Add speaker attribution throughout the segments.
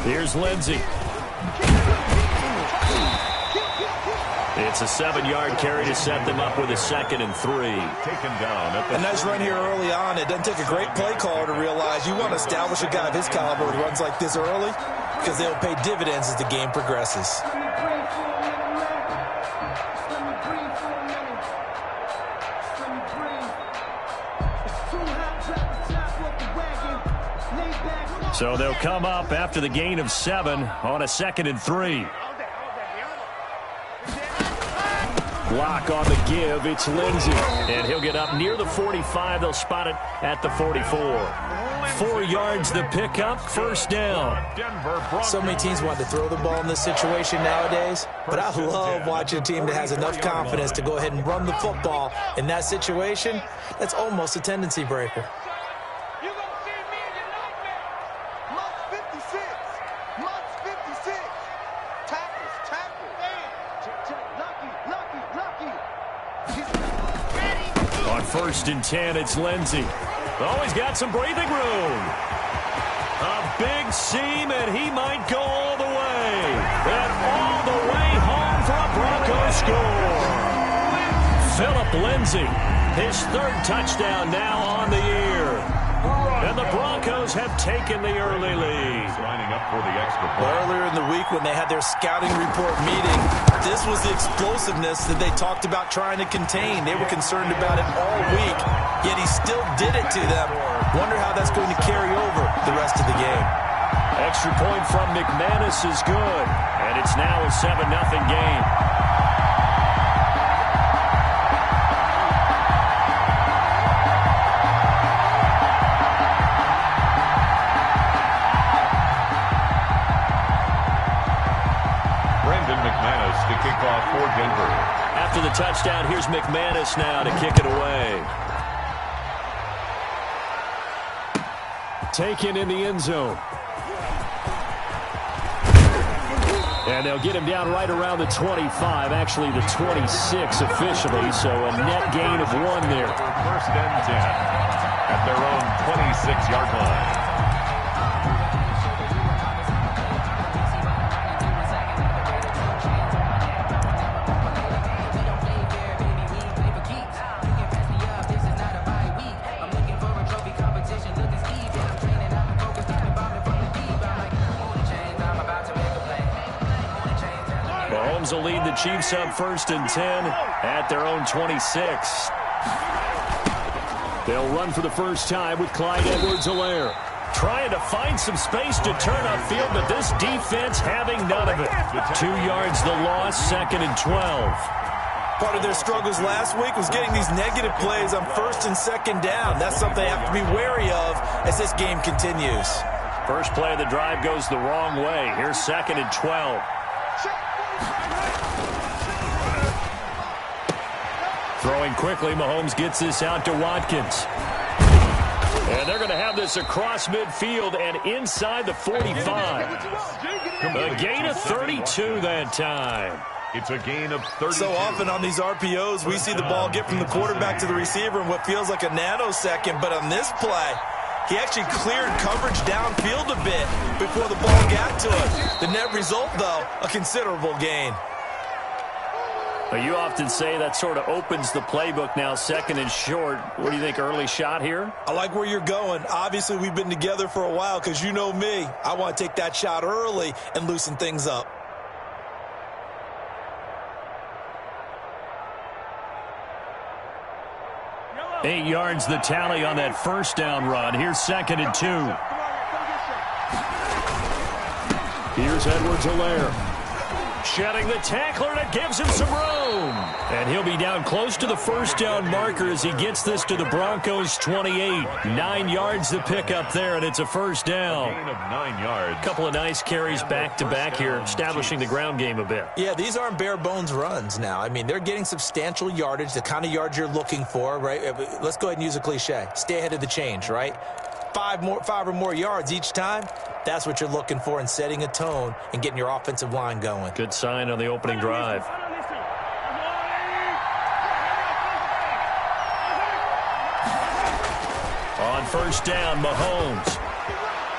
Speaker 1: Here's Lindsey. It's a 7-yard carry to set them up with a 2nd and 3.
Speaker 2: Taken down at the
Speaker 3: a nice run here early on. It doesn't take a great play caller to realize you want to establish a guy of his caliber with runs like this early because they'll pay dividends as the game progresses.
Speaker 1: So they'll come up after the gain of 7 on a 2nd and 3. Block on the give. It's Lindsey. And he'll get up near the 45. They'll spot it at the 44. 4 yards the pickup. First down.
Speaker 3: So many teams want to throw the ball in this situation nowadays, but I love watching a team that has enough confidence to go ahead and run the football in that situation. That's almost a tendency breaker.
Speaker 1: On 1st and 10, it's Lindsey. Oh, he's got some breathing room. A big seam, and he might go all the way. And all the way home for a Broncos score. Philip Lindsey, his 3rd touchdown now on the year. And the Broncos have taken the early lead.
Speaker 2: Lining up for the extra point.
Speaker 3: Earlier in the week when they had their scouting report meeting, this was the explosiveness that they talked about trying to contain. They were concerned about it all week, yet he still did it to them. Wonder how that's going to carry over the rest of the game.
Speaker 1: Extra point from McManus is good, and it's now a 7-0 game.
Speaker 2: To kick off for Denver.
Speaker 1: After the touchdown, here's McManus now to kick it away. Taken in the end zone. And they'll get him down right around the 25, actually the 26 officially, so a net gain of 1 there.
Speaker 2: 1st and 10 at their own 26-yard line.
Speaker 1: Mahomes will lead the Chiefs up 1st and 10 at their own 26. They'll run for the first time with Clyde Edwards-Helaire. Trying to find some space to turn upfield, but this defense having none of it. 2 yards the loss, 2nd and 12.
Speaker 3: Part of their struggles last week was getting these negative plays on 1st and 2nd down. That's something they have to be wary of as this game continues.
Speaker 1: First play of the drive goes the wrong way. Here's 2nd and 12. Throwing quickly, Mahomes gets this out to Watkins. And they're going to have this across midfield and inside the 45. A gain of 32 that time.
Speaker 2: It's a gain of 32.
Speaker 3: So often on these RPOs, we see the ball get from the quarterback to the receiver in what feels like a nanosecond. But on this play, he actually cleared coverage downfield a bit before the ball got to him. The net result, though, a considerable gain.
Speaker 1: You often say that sort of opens the playbook now, 2nd and short. What do you think, early shot here?
Speaker 3: I like where you're going. Obviously, we've been together for a while because you know me. I want to take that shot early and loosen things up.
Speaker 1: Eight yards the tally on that first down run. Here's 2nd and 2. Here's Edwards-Helaire. Shedding the tackler, that gives him some room. And he'll be down close to the first down marker as he gets this to the Broncos' 28. 9 yards to pick up there, and it's a first down.
Speaker 2: Gain of 9 yards.
Speaker 1: Couple of nice carries back-to-back here, establishing the ground game a bit.
Speaker 3: Yeah, these aren't bare-bones runs now. I mean, they're getting substantial yardage, the kind of yards you're looking for, right? Let's go ahead and use a cliche. Stay ahead of the change, right? 5 or more yards each time. That's what you're looking for in setting a tone and getting your offensive line going.
Speaker 1: Good sign on the opening drive. On first down, Mahomes.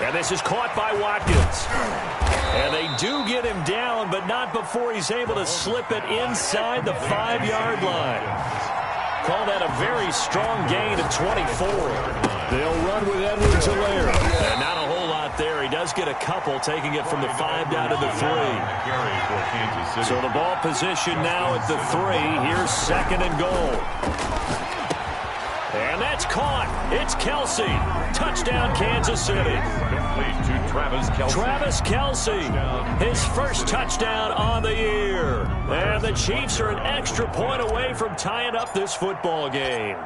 Speaker 1: And this is caught by Watkins. And they do get him down, but not before he's able to slip it inside the 5-yard line. Call that a very strong gain of 24. They'll run with Edwards-Helaire. And not a whole lot there. He does get a couple, taking it from the 5 down to the 3. So the ball position now at the 3. Here's 2nd and goal. And that's caught. It's Kelce. Touchdown, Kansas City.
Speaker 2: Complete to Travis Kelce.
Speaker 1: Travis Kelce, his first touchdown on the year. And the Chiefs are an extra point away from tying up this football game.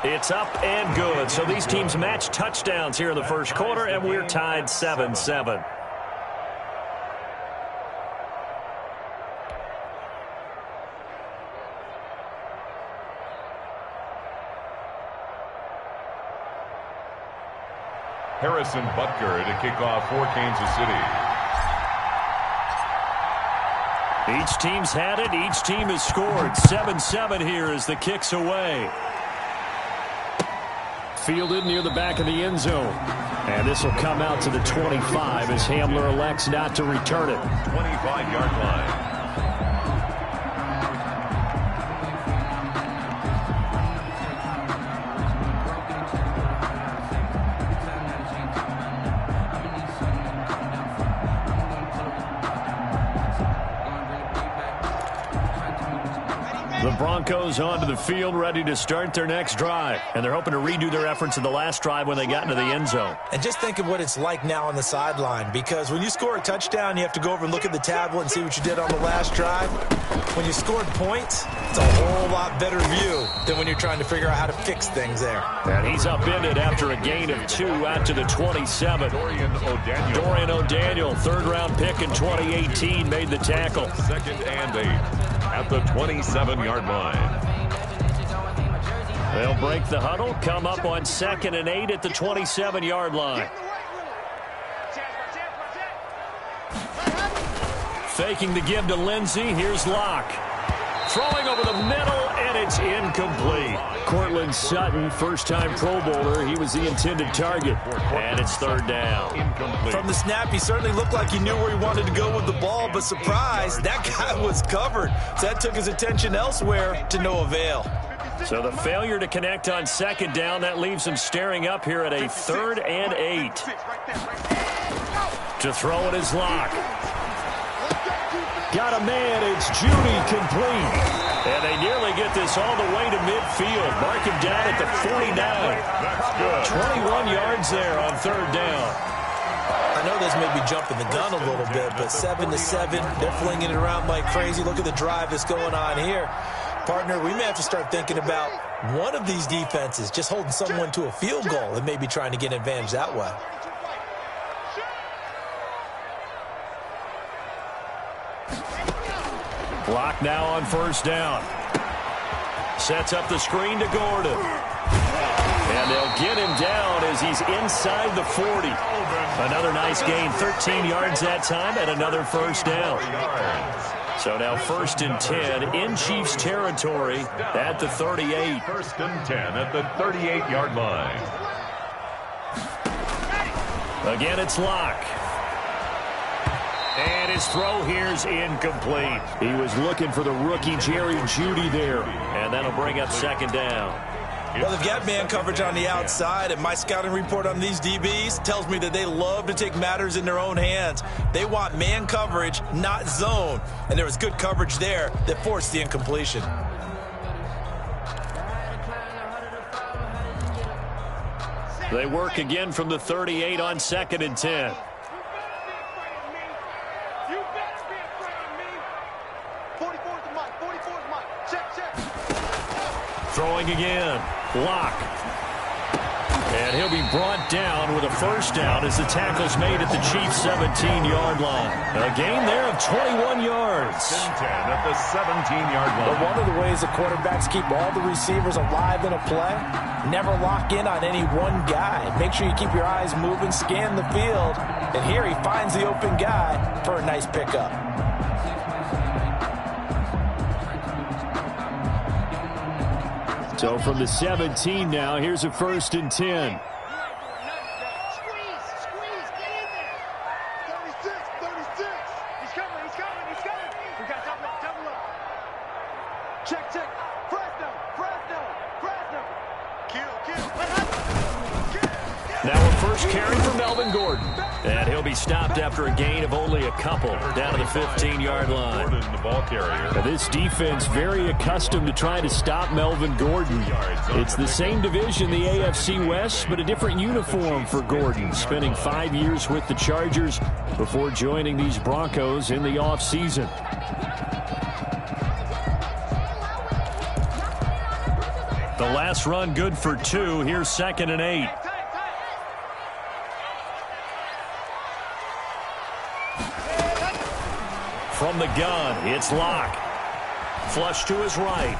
Speaker 1: It's up and good. So these teams match touchdowns here in the first quarter, and we're tied 7-7.
Speaker 2: Harrison Butker to kick off for Kansas City.
Speaker 1: Each team's had it. Each team has scored. 7-7 here as the kick's away. Fielded near the back of the end zone. And this will come out to the 25 as Hamler elects not to return it.
Speaker 2: 25-yard line.
Speaker 1: The Broncos onto the field, ready to start their next drive. And they're hoping to redo their efforts in the last drive when they got into the end zone.
Speaker 3: And just think of what it's like now on the sideline, because when you score a touchdown, you have to go over and look at the tablet and see what you did on the last drive. When you scored points, it's a whole lot better view than when you're trying to figure out how to fix things there.
Speaker 1: And he's upended after a gain of 2 out to the 27. Dorian O'Daniel, third-round pick in 2018, made the tackle.
Speaker 2: 2nd and 8 at the 27-yard line.
Speaker 1: They'll break the huddle, come up on 2nd and 8 at the 27-yard line. Faking the give to Lindsey. Here's Locke. Throwing over the middle, and it's incomplete. Cortland Sutton, first-time Pro Bowler. He was the intended target. And it's 3rd down.
Speaker 2: Incomplete.
Speaker 3: From the snap, he certainly looked like he knew where he wanted to go with the ball, but surprise, that guy was covered. So that took his attention elsewhere to no avail.
Speaker 1: So the failure to connect on 2nd down, that leaves him staring up here at a 3rd and 8. To throw it is Locke. Got a man, it's Judy, complete. And they nearly get this all the way to midfield. Mark him down at the 49.
Speaker 2: That's good.
Speaker 1: 21 yards there on 3rd down.
Speaker 3: I know this may be jumping the gun a little bit, but 7-7, they're flinging it around like crazy. Look at the drive that's going on here. Partner, we may have to start thinking about one of these defenses just holding someone to a field goal and maybe trying to get an advantage that way.
Speaker 1: Block now on 1st down. Sets up the screen to Gordon. And they'll get him down as he's inside the 40. Another nice gain, 13 yards that time, and another 1st down. So now 1st and 10 in Chiefs territory at the 38.
Speaker 2: 1st and 10 at the 38-yard line.
Speaker 1: Again, it's Locke. And his throw here's incomplete. He was looking for the rookie Jerry Jeudy there. And that'll bring up 2nd down.
Speaker 3: Well, they've got man coverage on the outside, and my scouting report on these DBs tells me that they love to take matters in their own hands. They want man coverage, not zone. And there was good coverage there that forced the incompletion.
Speaker 1: They work again from the 38 on 2nd and 10. Throwing again. Locke. And he'll be brought down with a 1st down as the tackle's made at the Chiefs' 17-yard line. A gain there of 21 yards.
Speaker 2: 10 at the 17-yard line.
Speaker 3: But one of the ways the quarterbacks keep all the receivers alive in a play, never lock in on any one guy. Make sure you keep your eyes moving, scan the field. And here he finds the open guy for a nice pickup.
Speaker 1: So from the 17 now, here's a 1st and 10. Now a first carry for Melvin Gordon. And he'll be stopped after a gain of only a couple down to the 15-yard line.
Speaker 2: Gordon, the ball carrier.
Speaker 1: Now this defense very accustomed to trying to stop Melvin Gordon. It's the same division, the AFC West, but a different uniform for Gordon, spending 5 years with the Chargers before joining these Broncos in the offseason. The last run good for 2. Here's 2nd and 8. From the gun, it's Locke. Flush to his right.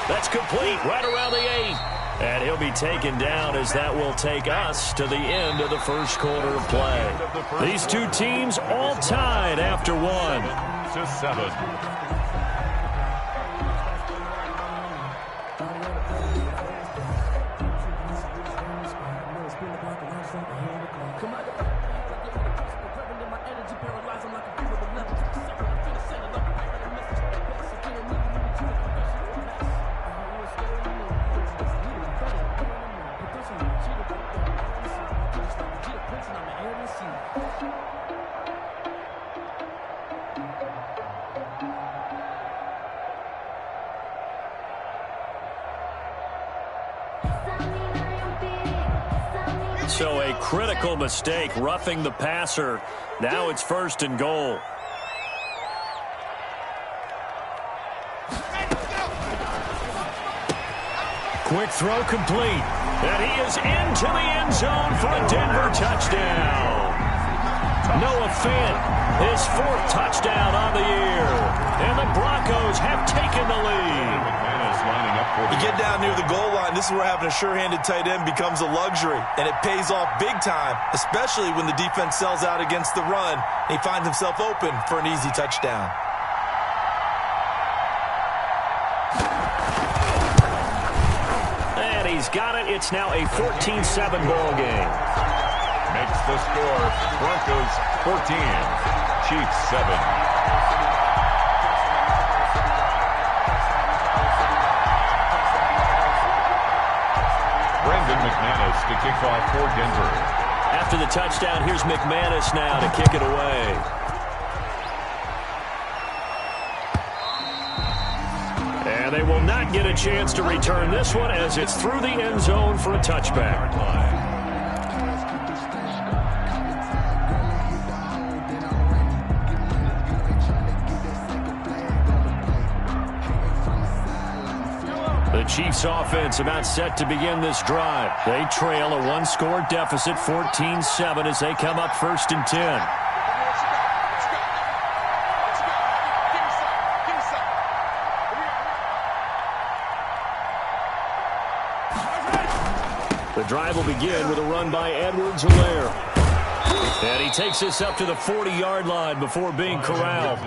Speaker 1: That's complete, right around the 8. And he'll be taken down as that will take us to the end of the first quarter of play. These two teams all tied after 1.
Speaker 2: 7-7.
Speaker 1: So a critical mistake, roughing the passer. Now it's 1st and goal. Quick throw complete. And he is into the end zone for a Denver touchdown. Noah Fant, his 4th touchdown on the year. And the Broncos have taken the lead.
Speaker 3: You get down near the goal line, this is where having a sure-handed tight end becomes a luxury, and it pays off big time, especially when the defense sells out against the run, and he finds himself open for an easy touchdown.
Speaker 1: And he's got it. It's now a 14-7 ball game.
Speaker 2: Makes the score Broncos 14, Chiefs 7. McManus to kick off for Denver.
Speaker 1: After the touchdown, here's McManus now to kick it away. And they will not get a chance to return this one as it's through the end zone for a touchback. The Chiefs offense about set to begin this drive. They trail a 1-score deficit, 14-7, as they come up 1st and 10. The drive will begin with a run by Edwards-Helaire. And he takes us up to the 40-yard line before being corralled.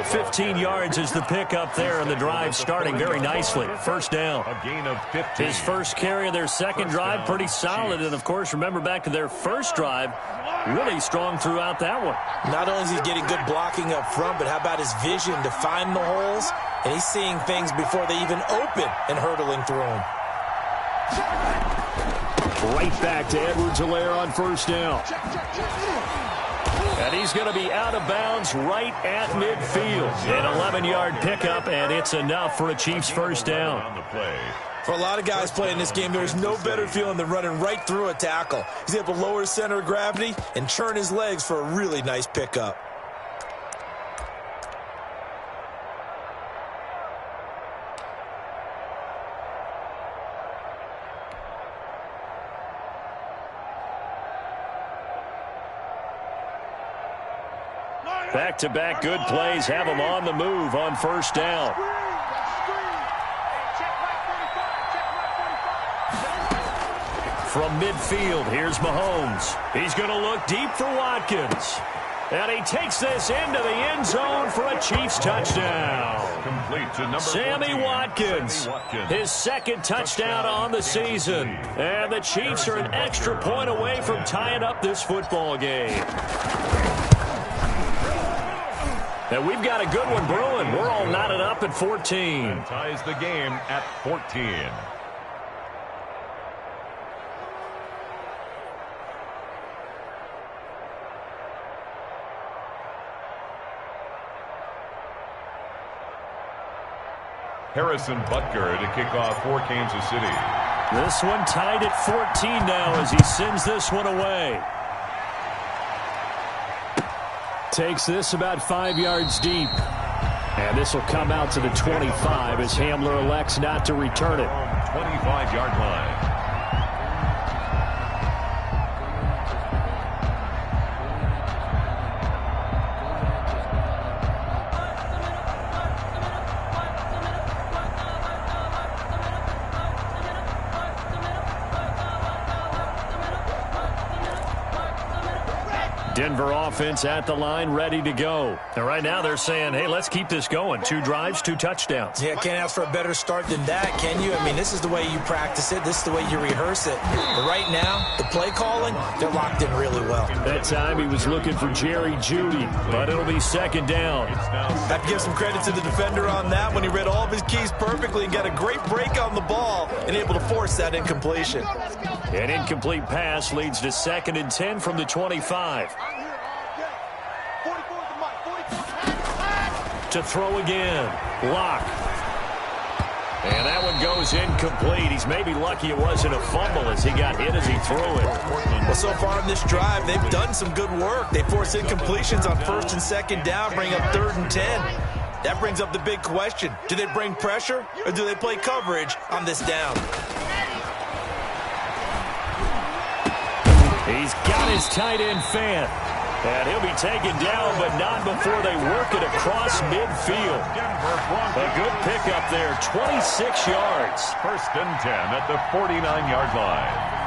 Speaker 1: 15 yards is the pickup there, and the drive starting very nicely. 1st down.
Speaker 2: A gain of 15.
Speaker 1: His first carry of their second drive, pretty solid. And, of course, remember back to their first drive, really strong throughout that one.
Speaker 3: Not only is he getting good blocking up front, but how about his vision to find the holes? And he's seeing things before they even open and hurtling through them.
Speaker 1: Right back to Edwards-Helaire on 1st down. And he's going to be out of bounds right at midfield. An 11-yard pickup, and it's enough for a Chiefs 1st down.
Speaker 3: For a lot of guys playing this game, there's no better feeling than running right through a tackle. He's able to lower his center of gravity and churn his legs for a really nice pickup.
Speaker 1: Back-to-back good plays have him on the move on 1st down. From midfield, here's Mahomes. He's going to look deep for Watkins. And he takes this into the end zone for a Chiefs touchdown.
Speaker 2: Complete to number
Speaker 1: Sammy
Speaker 2: 14,
Speaker 1: Watkins,
Speaker 2: Sammy Watkins,
Speaker 1: his second touchdown on the season. And the Chiefs are an extra point away from tying up this football game. And we've got a good one brewing. We're all knotted up at 14.
Speaker 2: And ties the game at 14. Harrison Butker to kick off for Kansas City.
Speaker 1: This one tied at 14 now as he sends this one away. Takes this about 5 yards deep. And this will come out to the 25 as Hamler elects not to return it.
Speaker 2: 25-yard line.
Speaker 1: Denver offense at the line, ready to go. And right now they're saying, hey, let's keep this going. 2 drives, 2 touchdowns.
Speaker 3: Yeah, can't ask for a better start than that, can you? I mean, this is the way you practice it. This is the way you rehearse it. But right now, the play calling, they're locked in really well.
Speaker 1: That time he was looking for Jerry Jeudy, but it'll be second down.
Speaker 3: Have to give some credit to the defender on that when he read all of his keys perfectly and got a great break on the ball and able to force that incompletion.
Speaker 1: An incomplete pass leads to 2nd and 10 from the 25. To throw again. Lock. And that one goes incomplete. He's maybe lucky it wasn't a fumble as he got hit as he threw it.
Speaker 3: Well, so far in this drive, they've done some good work. They force incompletions on 1st and 2nd down, bring up 3rd and 10. That brings up the big question. Do they bring pressure or do they play coverage on this down?
Speaker 1: He's got his tight end fan. And he'll be taken down, but not before they work it across midfield. A good pickup there, 26 yards.
Speaker 2: 1st and 10 at the 49-yard line.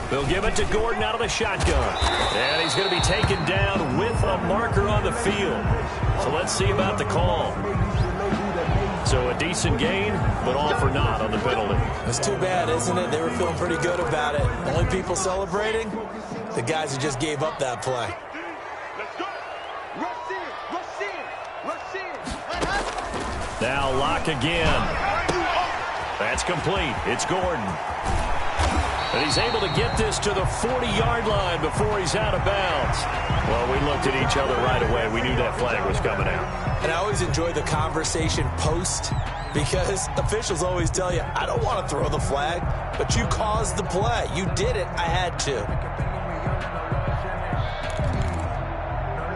Speaker 1: They'll give it to Gordon out of the shotgun. And he's going to be taken down with a marker on the field. So let's see about the call. So a decent gain, but all for naught on the penalty.
Speaker 3: It's too bad, isn't it? They were feeling pretty good about it. Only people celebrating? The guys who just gave up that play.
Speaker 1: Now Lock again. That's complete. It's Gordon. And he's able to get this to the 40-yard line before he's out of bounds. Well, we looked at each other right away. We knew that flag was coming out.
Speaker 3: And I always enjoy the conversation post because officials always tell you, I don't want to throw the flag, but you caused the play. You did it. I had to.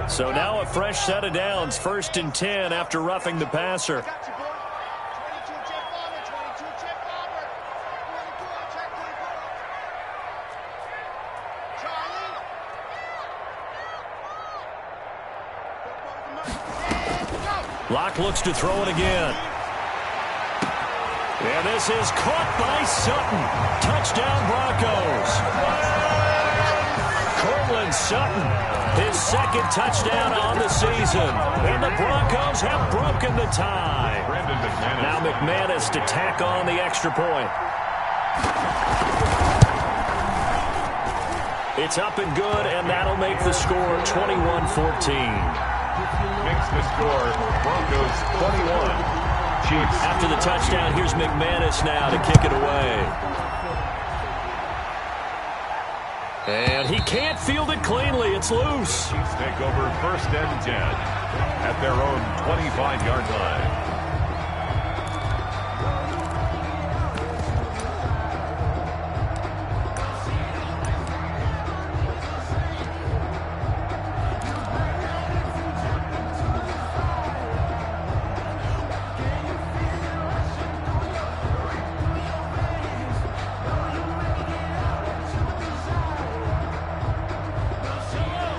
Speaker 1: So now a fresh set of downs. 1st and 10 after roughing the passer. Locke looks to throw it again. And this is caught by Sutton. Touchdown Broncos. Cortland Sutton, his 2nd touchdown on the season. And the Broncos have broken the tie. Now McManus to tack on the extra point. It's up and good, and that'll make the score 21-14.
Speaker 2: Makes the score Broncos 21. Chiefs.
Speaker 1: After the touchdown, here's McManus now to kick it away. And he can't field it cleanly. It's loose.
Speaker 2: Chiefs take over 1st and 10 at their own 25-yard line.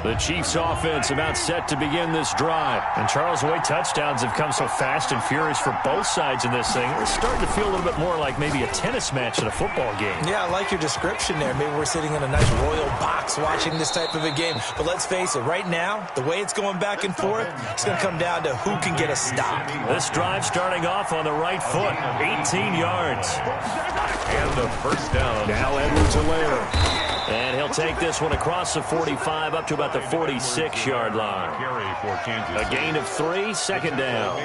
Speaker 1: The Chiefs offense about set to begin this drive. And Charles, the way touchdowns have come so fast and furious for both sides in this thing, it's starting to feel a little bit more like maybe a tennis match in a football game.
Speaker 3: Yeah, I like your description there. Maybe we're sitting in a nice royal box watching this type of a game. But let's face it, right now, the way it's going back and forth, it's going to come down to who can get a stop.
Speaker 1: This drive starting off on the right foot, 18 yards.
Speaker 2: And the first down.
Speaker 1: Now Edwards-Helaire. And he'll take this one across the 45 up to about the 46-yard line. A gain of 3, second down.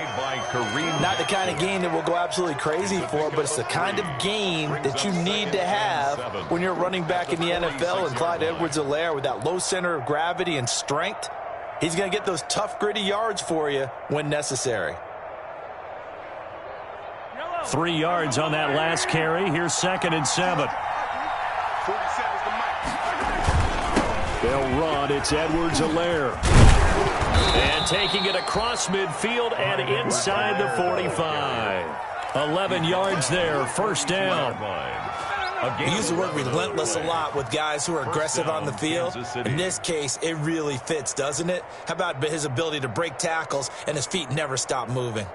Speaker 3: Not the kind of gain that we'll go absolutely crazy for, but it's the kind of gain that you need to have when you're running back in the NFL. And Clyde Edwards-Helaire, with that low center of gravity and strength, he's going to get those tough, gritty yards for you when necessary.
Speaker 1: 3 yards on that last carry. Here's 2nd and 7. They'll run. It's Edwards-Helaire. And taking it across midfield and inside the 45. 11 yards there. First down.
Speaker 3: We use the word relentless a lot with guys who are aggressive on the field. In this case, it really fits, doesn't it? How about his ability to break tackles and his feet never stop moving?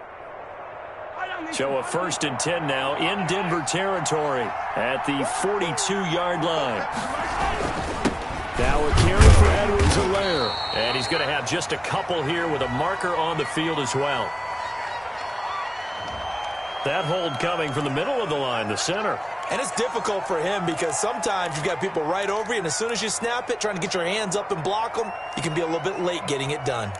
Speaker 1: So a 1st and 10 now in Denver territory at the 42-yard line. Now a carry for Edwards-Helaire. And he's going to have just a couple here with a marker on the field as well. That hold coming from the middle of the line, the center.
Speaker 3: And it's difficult for him because sometimes you've got people right over you, and as soon as you snap it, trying to get your hands up and block them, you can be a little bit late getting it done.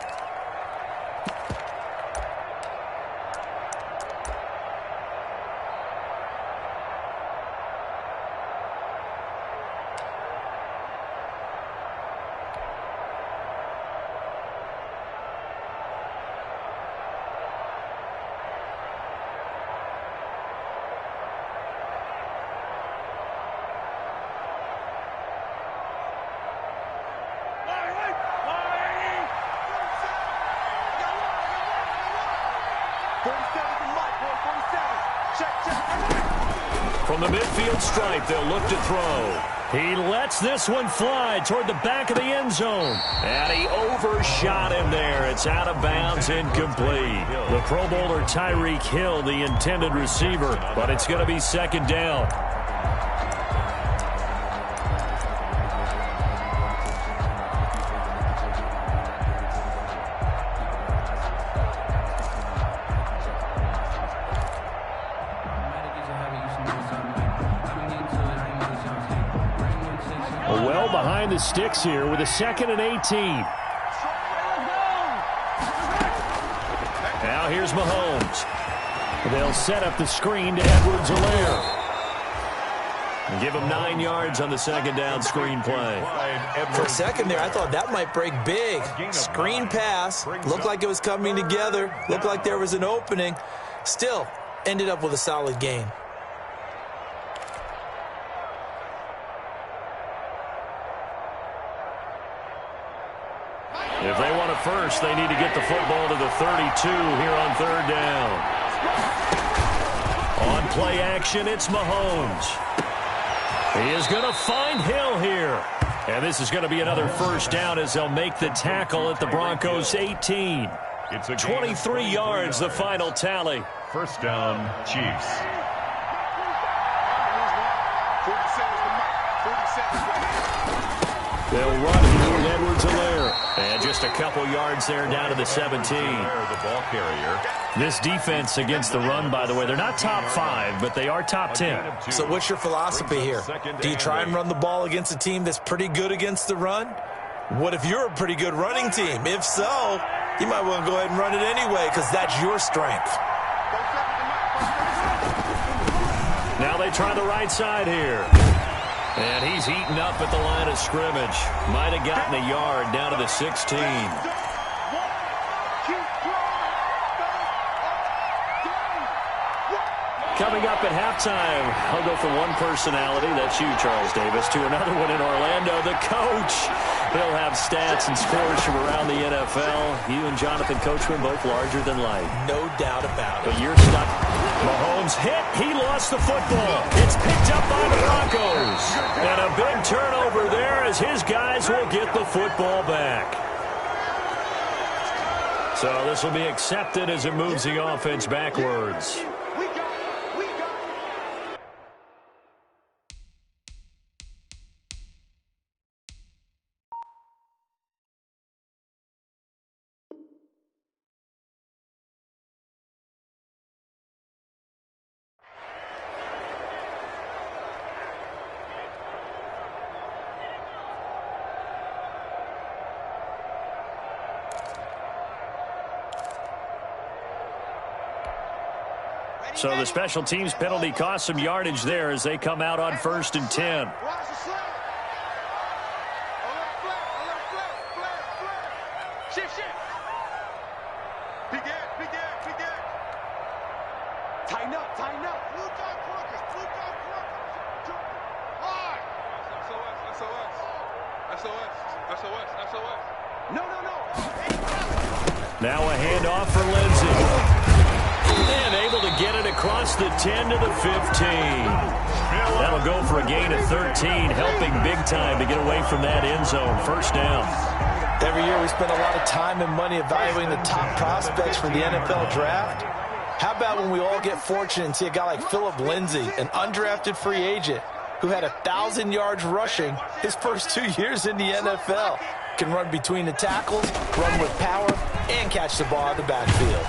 Speaker 1: From the midfield stripe, they'll look to throw. He lets this one fly toward the back of the end zone. And he overshot him there. It's out of bounds, incomplete. The Pro Bowler Tyreek Hill, the intended receiver, but it's going to be 2nd down. Well behind the sticks here with a 2nd and 18. Now here's Mahomes. They'll set up the screen to Edwards-Helaire. And give him 9 yards on the 2nd down screen play.
Speaker 3: For a second there, I thought that might break big. Screen pass. Looked like it was coming together. Looked like there was an opening. Still, ended up with a solid gain.
Speaker 1: If they want a first, they need to get the football to the 32 here on 3rd down. On play action, it's Mahomes. He is going to find Hill here. And this is going to be another first down as they'll make the tackle at the Broncos' 18. 23 yards, the final tally.
Speaker 2: First down, Chiefs.
Speaker 1: They'll run here with Edwards-Helaire. And just a couple yards there down to the 17.
Speaker 2: The ball carrier.
Speaker 1: This defense against the run, by the way, they're not top 5, but they are top 10.
Speaker 3: So what's your philosophy here? Do you try and run the ball against a team that's pretty good against the run? What if you're a pretty good running team? If so, you might want to go ahead and run it anyway because that's your strength.
Speaker 1: Now they try the right side here. And he's eaten up at the line of scrimmage. Might have gotten a yard down to the 16. Coming up at halftime, I'll go from one personality, that's you, Charles Davis, to another one in Orlando, the coach. He'll have stats and scores from around the NFL. You and Jonathan Coachman both larger than life.
Speaker 3: No doubt about it.
Speaker 1: But you're stuck. Mahomes hit. He lost the football. It's picked up by the Broncos. And a big turnover there as his guys will get the football back. So this will be accepted as it moves the offense backwards. So the special teams penalty cost some yardage there as they come out on 1st and 10.
Speaker 4: Tighten up. SOS. No.
Speaker 1: Now a handoff for Lindsey. And able to get it across the 10 to the 15. That'll go for a gain of 13, helping big time to get away from that end zone. First down.
Speaker 3: Every year we spend a lot of time and money evaluating the top prospects for the NFL draft. How about when we all get fortunate and see a guy like Philip Lindsay, an undrafted free agent who had 1,000 yards rushing his first 2 years in the NFL. Can run between the tackles, run with power, and catch the ball out of the backfield.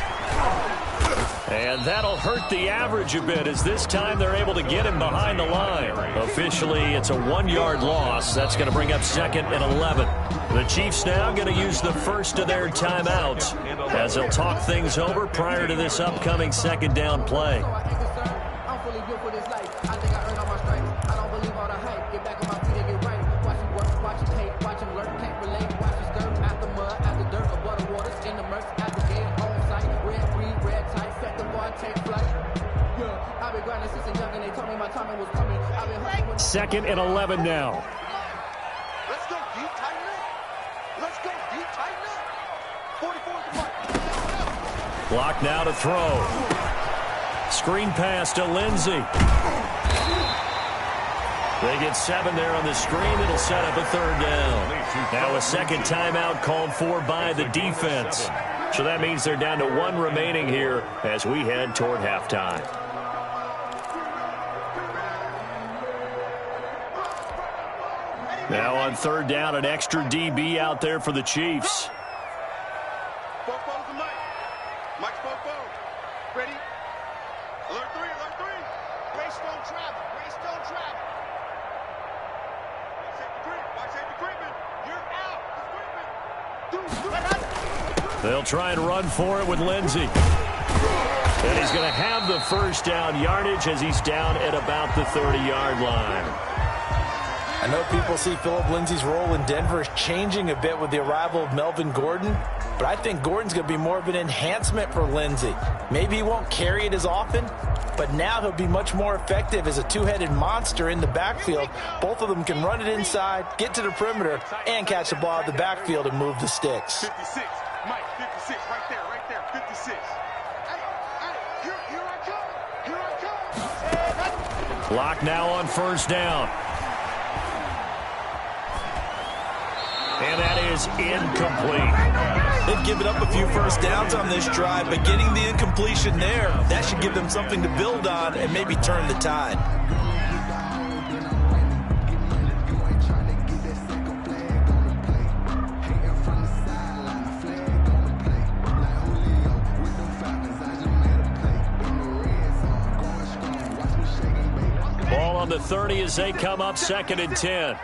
Speaker 1: And that'll hurt the average a bit as this time they're able to get him behind the line. Officially, it's a 1-yard loss. That's going to bring up 2nd and 11. The Chiefs now going to use the first of their timeouts as they'll talk things over prior to this upcoming 2nd down play. Second and 11 now.
Speaker 4: Let's go deep, tighten up. 44 is the mark.
Speaker 1: Block now to throw. Screen pass to Lindsey. They get 7 there on the screen. It'll set up a 3rd down. Now a second timeout called for by the defense. So that means they're down to 1 remaining here as we head toward halftime. Now on 3rd down, an extra DB out there for the Chiefs.
Speaker 4: Mike's Fofo. Ready? Alert 3. Race don't travel. Watch safety creeping. You're out.
Speaker 1: They'll try and run for it with Lindsey. And he's going to have the first down yardage as he's down at about the 30-yard line.
Speaker 3: I know people see Philip Lindsay's role in Denver is changing a bit with the arrival of Melvin Gordon, but I think Gordon's going to be more of an enhancement for Lindsay. Maybe he won't carry it as often, but now he'll be much more effective as a two-headed monster in the backfield. Both of them can run it inside, get to the perimeter, and catch the ball out of the backfield and move the sticks.
Speaker 4: 56, Mike, 56, right there, 56. Hey, here I come.
Speaker 1: Lock now on 1st down. And that is incomplete.
Speaker 3: They've given up a few first downs on this drive, but getting the incompletion there, that should give them something to build on and maybe turn the tide.
Speaker 1: Ball on the 30 as they come up 2nd and 10.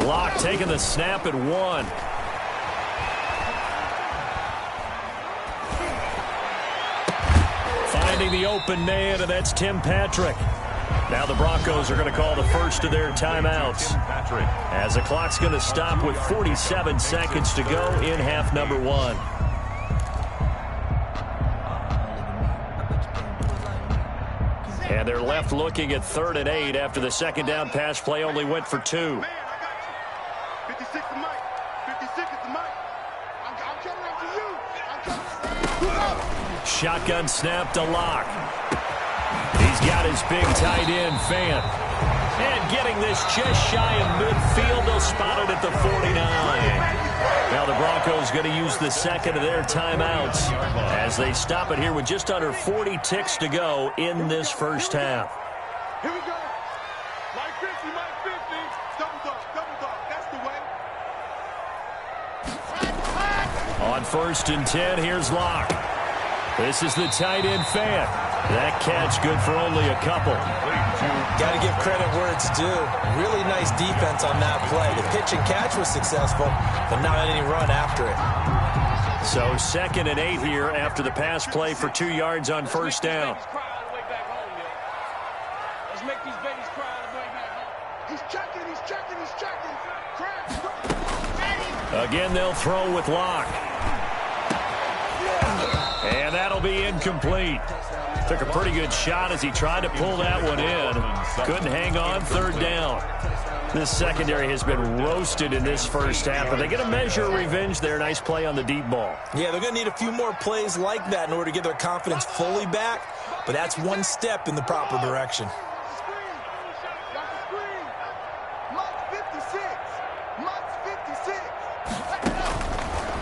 Speaker 1: Block taking the snap at 1. Finding the open man, and that's Tim Patrick. Now the Broncos are going to call the first of their timeouts, as the clock's going to stop with 47 seconds to go in half number 1. And they're left looking at 3rd and 8 after the second down pass play only went for 2.
Speaker 4: Man, I got you. 56 is Mike. 56 is the Mike. I'm coming after you. I'm coming.
Speaker 1: Shotgun snap to Locke. He's got his big tight end, Fant. And getting this just shy of midfield, they'll spot it at the 49. Now the Broncos going to use the second of their timeouts as they stop it here with just under 40 ticks to go in this first half.
Speaker 4: Here we go. Mike 50, Mike 50. Double dog, double dog. That's the way.
Speaker 1: On 1st and 10, here's Locke. This is the tight end, Fant. That catch good for only a couple.
Speaker 3: Got to give credit where it's due. Really nice defense on that play. The pitch and catch was successful, but not any run after it.
Speaker 1: So 2nd and 8 here after the pass play for 2 yards on 1st down.
Speaker 4: Let's make these babies cry on the way back home. He's checking, he's checking, he's checking.
Speaker 1: Again, they'll throw with Locke. And that'll be incomplete. Took a pretty good shot as he tried to pull that one in. Couldn't hang on 3rd down. This secondary has been roasted in this first half, but they're going to measure revenge there. Nice play on the deep ball.
Speaker 3: Yeah, they're going to need a few more plays like that in order to get their confidence fully back, but that's one step in the proper direction.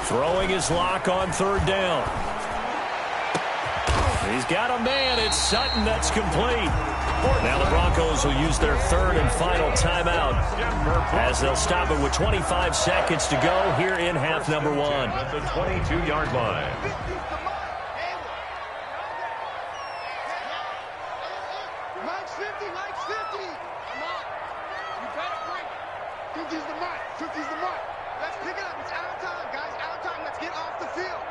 Speaker 1: Throwing his Locke on 3rd down. He's got a man. It's Sutton. That's complete. Now the Broncos will use their 3rd and final timeout as they'll stop it with 25 seconds to go here in half number 1.
Speaker 2: At the 22-yard line.
Speaker 4: Mike's 50, Mike's 50. Come on. You better break it. 50's the Mike. 50's the Mike. Let's pick it up. It's out of time, guys. Out of time. Let's get off the field.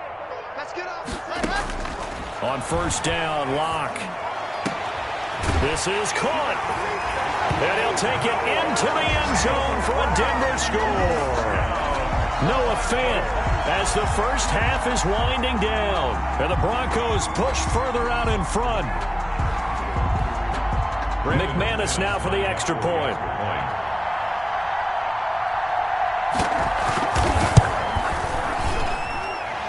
Speaker 4: Let's get off the field.
Speaker 1: On 1st down, Locke. This is caught. And he'll take it into the end zone for a Denver score. Noah Fant as the first half is winding down. And the Broncos push further out in front. McManus now for the extra point.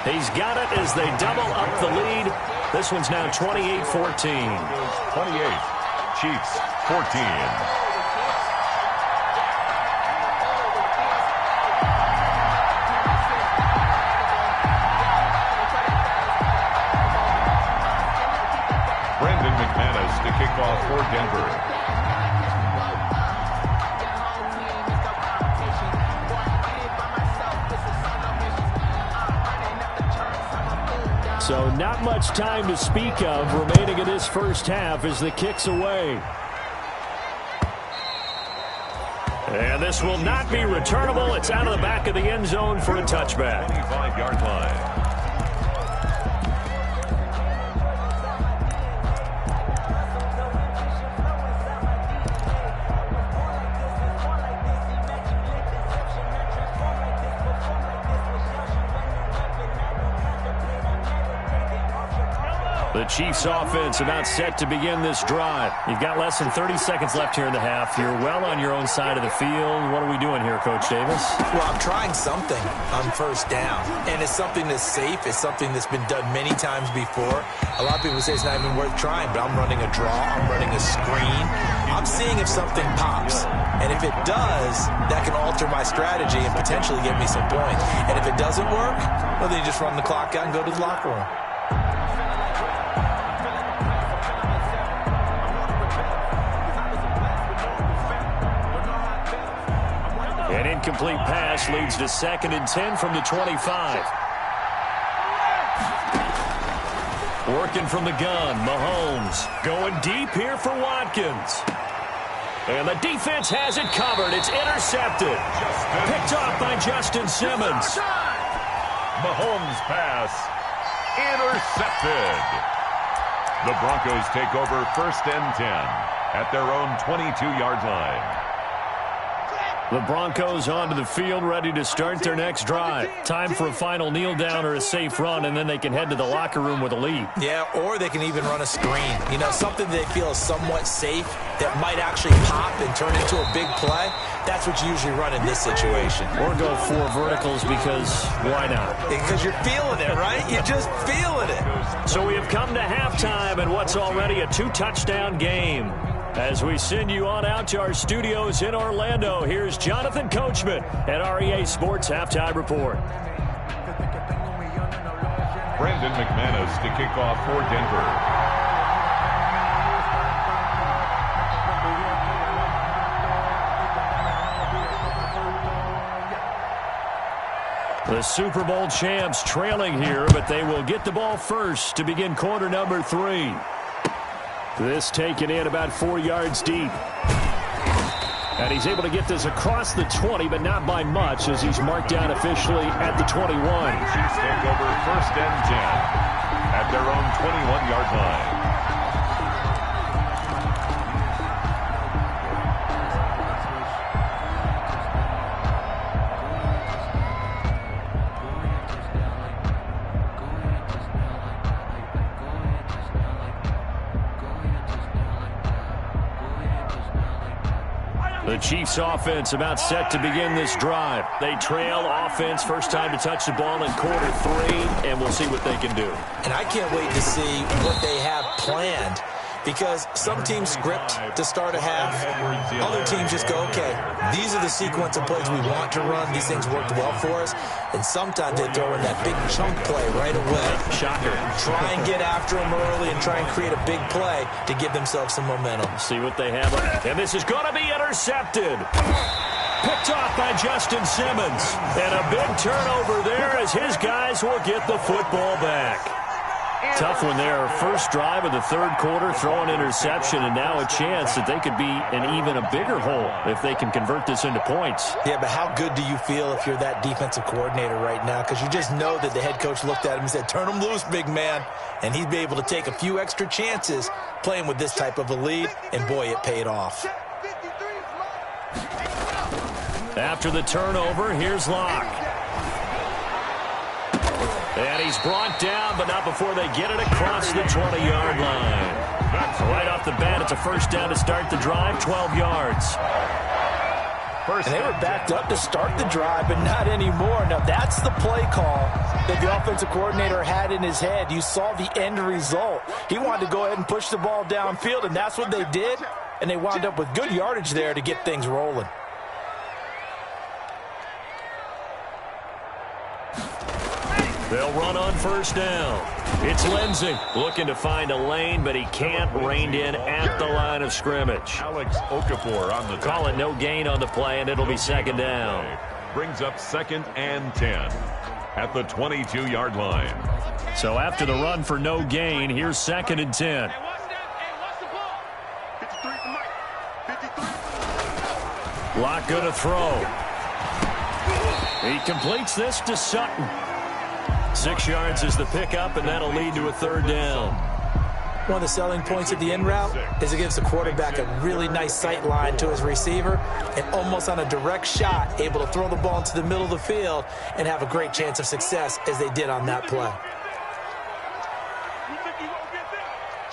Speaker 1: He's got it as they double up the lead. This one's now 28-14.
Speaker 2: 28. Chiefs 14. Brendan McManus to kick off for Denver.
Speaker 1: So not much time to speak of remaining in this first half as the kick's away. And this will not be returnable. It's out of the back of the end zone for a touchback.
Speaker 2: 25-yard line.
Speaker 1: The Chiefs offense about set to begin this drive. You've got less than 30 seconds left here in the half. You're well on your own side of the field. What are we doing here, Coach Davis?
Speaker 3: Well, I'm trying something on 1st down, and it's something that's safe. It's something that's been done many times before. A lot of people say it's not even worth trying, but I'm running a draw. I'm running a screen. I'm seeing if something pops, and if it does, that can alter my strategy and potentially get me some points. And if it doesn't work, well, then you just run the clock out and go to the locker room.
Speaker 1: An incomplete pass leads to 2nd and 10 from the 25. Working from the gun, Mahomes going deep here for Watkins. And the defense has it covered. It's intercepted. Picked off by Justin Simmons.
Speaker 2: Mahomes pass intercepted. The Broncos take over 1st and 10. at their own 22-yard line.
Speaker 1: The Broncos onto the field, ready to start their next drive. Time for a final kneel down or a safe run, and then they can head to the locker room with a lead.
Speaker 3: Yeah, or they can even run a screen. You know, something they feel is somewhat safe that might actually pop and turn into a big play. That's what you usually run in this situation.
Speaker 1: Or go 4 verticals because why not?
Speaker 3: Because you're feeling it, right? You're just feeling it.
Speaker 1: So we have come to halftime in what's already a 2-touchdown game. As we send you on out to our studios in Orlando, here's Jonathan Coachman at REA Sports Halftime Report.
Speaker 2: Brandon McManus to kick off for Denver.
Speaker 1: The Super Bowl champs trailing here, but they will get the ball first to begin quarter number 3. This taken in about 4 yards deep. And he's able to get this across the 20, but not by much, as he's marked down officially at the 21.
Speaker 2: Chiefs take over 1st and 10 at their own 21-yard line.
Speaker 1: The Chiefs offense about set to begin this drive. They trail offense, first time to touch the ball in quarter 3, and we'll see what they can do.
Speaker 3: And I can't wait to see what they have planned, because some teams script to start a half. Other teams just go, okay, these are the sequence of plays we want to run. These things worked well for us. And sometimes they throw in that big chunk play right away.
Speaker 1: Shocker.
Speaker 3: Try and get after them early and try and create a big play to give themselves some momentum.
Speaker 1: See what they have. And this is going to be intercepted. Picked off by Justin Simmons. And a big turnover there as his guys will get the football back. Tough one there. First drive of the 3rd quarter, throw an interception, and now a chance that they could be in even a bigger hole if they can convert this into points.
Speaker 3: Yeah, but how good do you feel if you're that defensive coordinator right now? Because you just know that the head coach looked at him and said, turn him loose, big man. And he'd be able to take a few extra chances playing with this type of a lead, and boy, it paid off.
Speaker 1: After the turnover, here's Locke. And he's brought down, but not before they get it across the 20-yard line. Right off the bat, it's a first down to start the drive, 12 yards.
Speaker 3: And they were backed up to start the drive, but not anymore. Now, that's the play call that the offensive coordinator had in his head. You saw the end result. He wanted to go ahead and push the ball downfield, and that's what they did. And they wound up with good yardage there to get things rolling.
Speaker 1: They'll run on first down. It's Lindsey looking to find a lane, but he can't rein in at the line of scrimmage.
Speaker 2: Alex Okafor on the
Speaker 1: Call it no gain on the play, and it'll be 2nd down.
Speaker 2: Brings up 2nd and 10 at the 22-yard line.
Speaker 1: So after the run for no gain, here's 2nd and 10. Locke going to throw. He completes this to Sutton. 6 yards is the pickup, and that'll lead to a 3rd down.
Speaker 3: One of the selling points of the in route is it gives the quarterback a really nice sight line to his receiver, and almost on a direct shot, able to throw the ball into the middle of the field and have a great chance of success as they did on that play.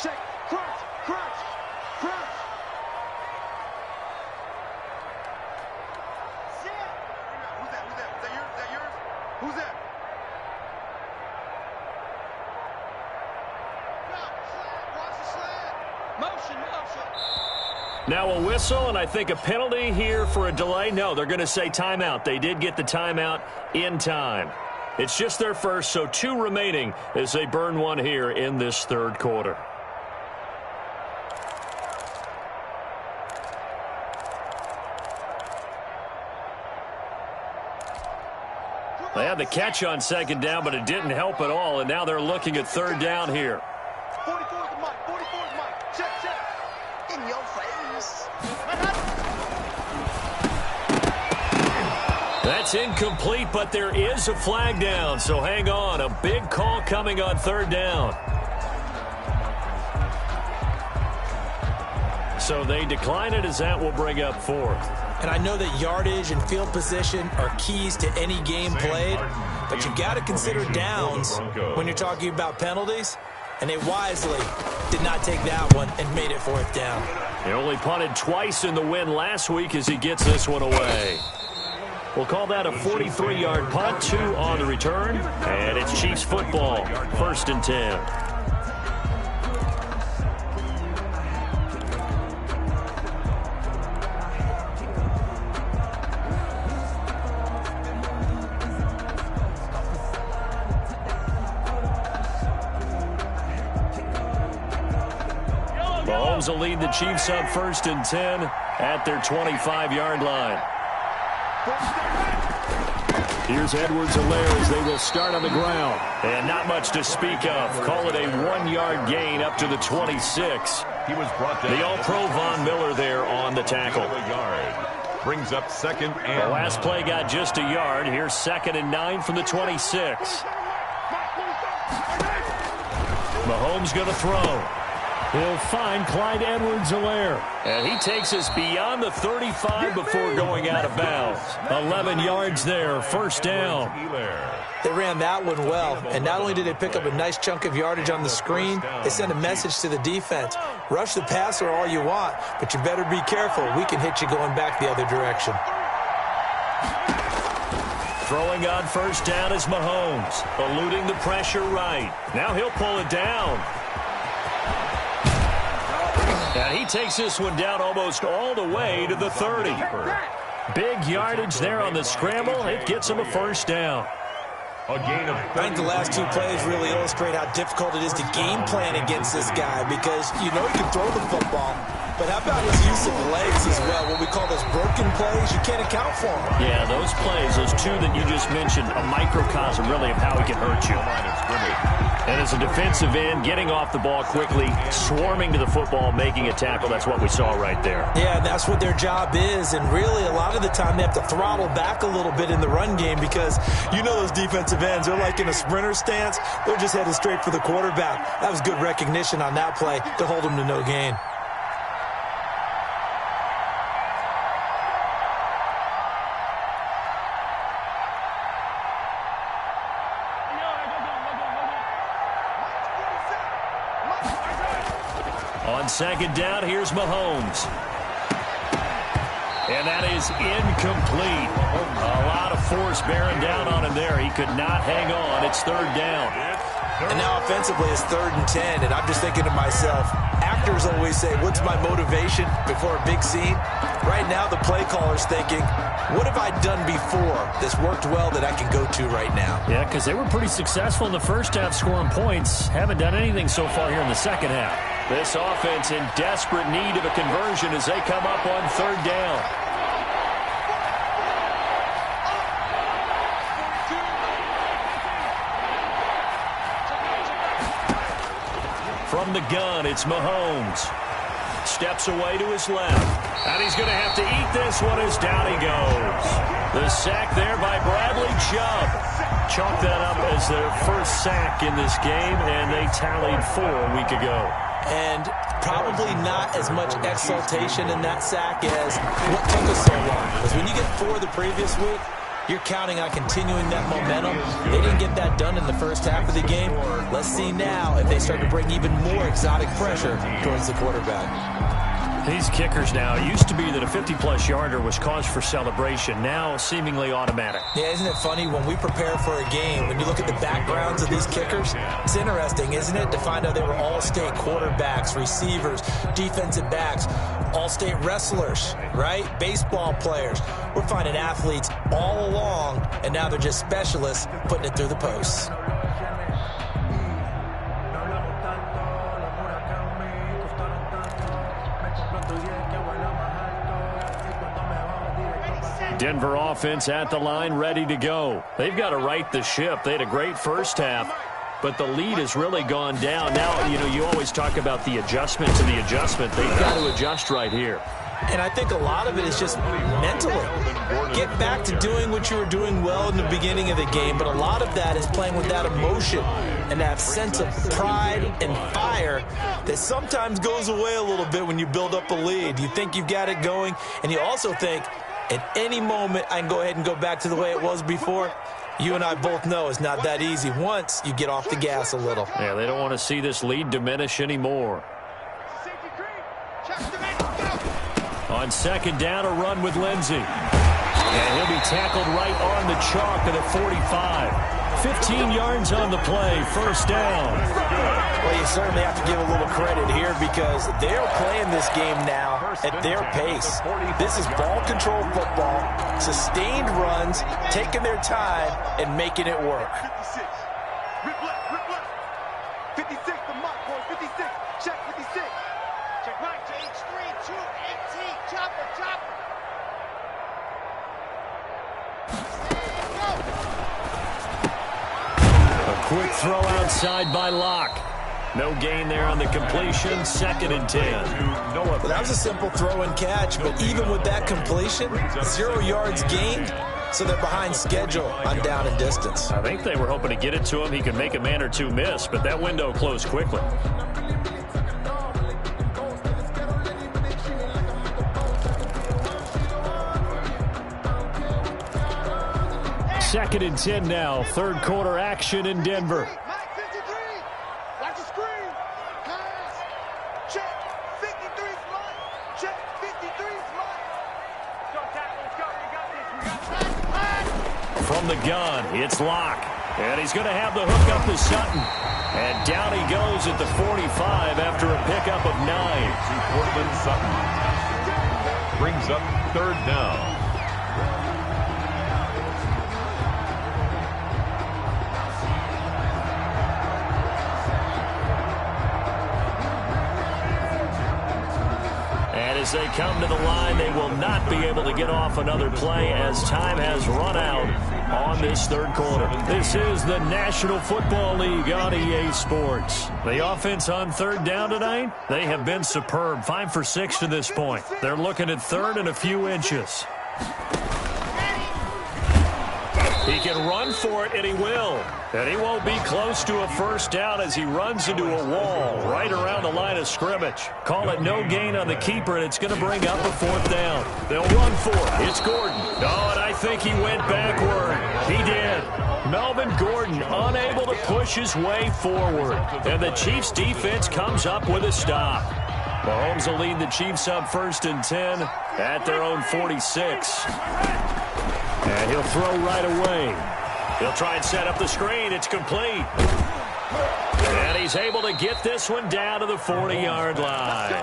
Speaker 4: Check, crunch, crunch, crunch. Who's that? Who's that? Is that yours? Is that yours? Who's that?
Speaker 1: Now a whistle, and I think a penalty here for a delay. No, they're going to say timeout. They did get the timeout in time. It's just their first, so 2 remaining as they burn one here in this 3rd quarter. They had the catch on 2nd down, but it didn't help at all, and now they're looking at 3rd down here.
Speaker 4: 44's the mic. 44's the mic. Check, check. In your face.
Speaker 1: That's incomplete, but there is a flag down, so hang on. A big call coming on 3rd down. So they decline it as that will bring up fourth.
Speaker 3: And I know that yardage and field position are keys to any game played, but you got to consider downs when you're talking about penalties, and they wisely did not take that one and made it fourth down.
Speaker 1: He only punted twice in the win last week as he gets this one away. We'll call that a 43-yard punt, 2 on the return, and it's Chiefs football, 1st and 10. Mahomes will lead the Chiefs up 1st and 10 at their 25-yard line. Here's Edwards-Helaire as they will start on the ground. And not much to speak of. Call it a 1-yard gain up to the 26.
Speaker 2: He was brought down.
Speaker 1: The All-Pro Von Miller there on the tackle.
Speaker 2: Brings up 2nd and
Speaker 1: The last play got just a yard. Here's 2nd and 9 from the 26. Mahomes going to throw. He'll find Clyde Edwards-Helaire. And he takes us beyond the 35 before going out of bounds. 11 yards there, 1st down.
Speaker 3: They ran that one well, and not only did they pick up a nice chunk of yardage on the screen, they sent a message to the defense. Rush the passer all you want, but you better be careful. We can hit you going back the other direction.
Speaker 1: Throwing on 1st down is Mahomes, eluding the pressure right. Now he'll pull it down. And he takes this one down almost all the way to the 30. Big yardage there on the scramble. It gets him a 1st down.
Speaker 2: A gain of
Speaker 3: I think the last 2 plays really illustrate how difficult it is to game plan against this guy because you know he can throw the football, but how about his use of legs as well? What we call those broken plays, you can't account for them.
Speaker 1: Yeah, those plays, those 2 that you just mentioned, a microcosm really of how he can hurt you. And as a defensive end, getting off the ball quickly, swarming to the football, making a tackle, that's what we saw right there.
Speaker 3: Yeah, that's what their job is, and really a lot of the time they have to throttle back a little bit in the run game because you know those defensive ends, they're like in a sprinter stance, they're just headed straight for the quarterback. That was good recognition on that play to hold them to no gain.
Speaker 1: On 2nd down, here's Mahomes. And that is incomplete. A lot of force bearing down on him there. He could not hang on. It's 3rd down.
Speaker 3: And now offensively it's 3rd and 10, and I'm just thinking to myself, actors always say, what's my motivation before a big scene? Right now the play caller's thinking, what have I done before that's worked well that I can go to right now?
Speaker 1: Yeah, because they were pretty successful in the first half scoring points. Haven't done anything so far here in the second half. This offense in desperate need of a conversion as they come up on 3rd down. From the gun, it's Mahomes. Steps away to his left. And he's going to have to eat this one as down he goes. The sack there by Bradley Chubb. Chalk that up as their first sack in this game, and they tallied 4 a week ago.
Speaker 3: And probably not as much exultation in that sack as what took us so long. Because when you get 4 the previous week, you're counting on continuing that momentum. They didn't get that done in the first half of the game. Let's see now if they start to bring even more exotic pressure towards the quarterback.
Speaker 1: These kickers now, it used to be that a 50-plus yarder was cause for celebration. Now seemingly automatic.
Speaker 3: Yeah, isn't it funny when we prepare for a game, when you look at the backgrounds of these kickers, it's interesting, isn't it, to find out they were all-state quarterbacks, receivers, defensive backs, all-state wrestlers, right? Baseball players. We're finding athletes all along, and now they're just specialists putting it through the posts.
Speaker 1: Denver offense at the line, ready to go. They've got to right the ship. They had a great first half, but the lead has really gone down. Now, you know, you always talk about the adjustment to the adjustment. They've got to adjust right here.
Speaker 3: And I think a lot of it is just mentally. Get back to doing what you were doing well in the beginning of the game, but a lot of that is playing with that emotion and that sense of pride and fire that sometimes goes away a little bit when you build up a lead. You think you've got it going, and you also think at any moment I can go ahead and go back to the way it was before. You and I both know it's not that easy once you get off the gas a little.
Speaker 1: Yeah, they don't want to see this lead diminish anymore. On second down, a run with Lindsey. And he'll be tackled right on the chalk at the 45. 15 yards on the play, first down.
Speaker 3: Well, you certainly have to give a little credit here because they're playing this game now at their pace. This is ball control football, sustained runs, taking their time, and making it work.
Speaker 4: 56. Rip left. 56, the mark, boy. 56. Check 56. Check right. H3, 2, 18. Chopper.
Speaker 1: A quick throw outside by Locke. No gain there on the completion, second and 10.
Speaker 3: Well, that was a simple throw and catch, but even with that completion, 0 yards gained, so they're behind schedule on down and distance.
Speaker 1: I think they were hoping to get it to him. He could make a man or two miss, but that window closed quickly. Second and 10 now, third quarter action in Denver.
Speaker 4: Mike 53. Watch the screen. Pass. Check. 53's mine. Check. 53's mine. Go tackle. Let's go. We got this. We got this.
Speaker 1: From the gun, it's Locke. And he's going to have the hook up to Sutton. And down he goes at the 45 after a pickup of 9.
Speaker 2: Portland Sutton brings up third down.
Speaker 1: As they come to the line, they will not be able to get off another play as time has run out on this third quarter. This is the National Football League on EA Sports. The offense on third down tonight, they have been superb. 5 for 6 to this point. They're looking at third and a few inches. He can run for it, and he will. And he won't be close to a first down as he runs into a wall right around the line of scrimmage. Call it no gain on the keeper, and it's going to bring up a fourth down. They'll run for it. It's Gordon. Oh, and I think he went backward. He did. Melvin Gordon unable to push his way forward. And the Chiefs' defense comes up with a stop. Mahomes will lead the Chiefs up first and 10 at their own 46. And he'll throw right away. He'll try and set up the screen. It's complete. And he's able to get this one down to the 40-yard line.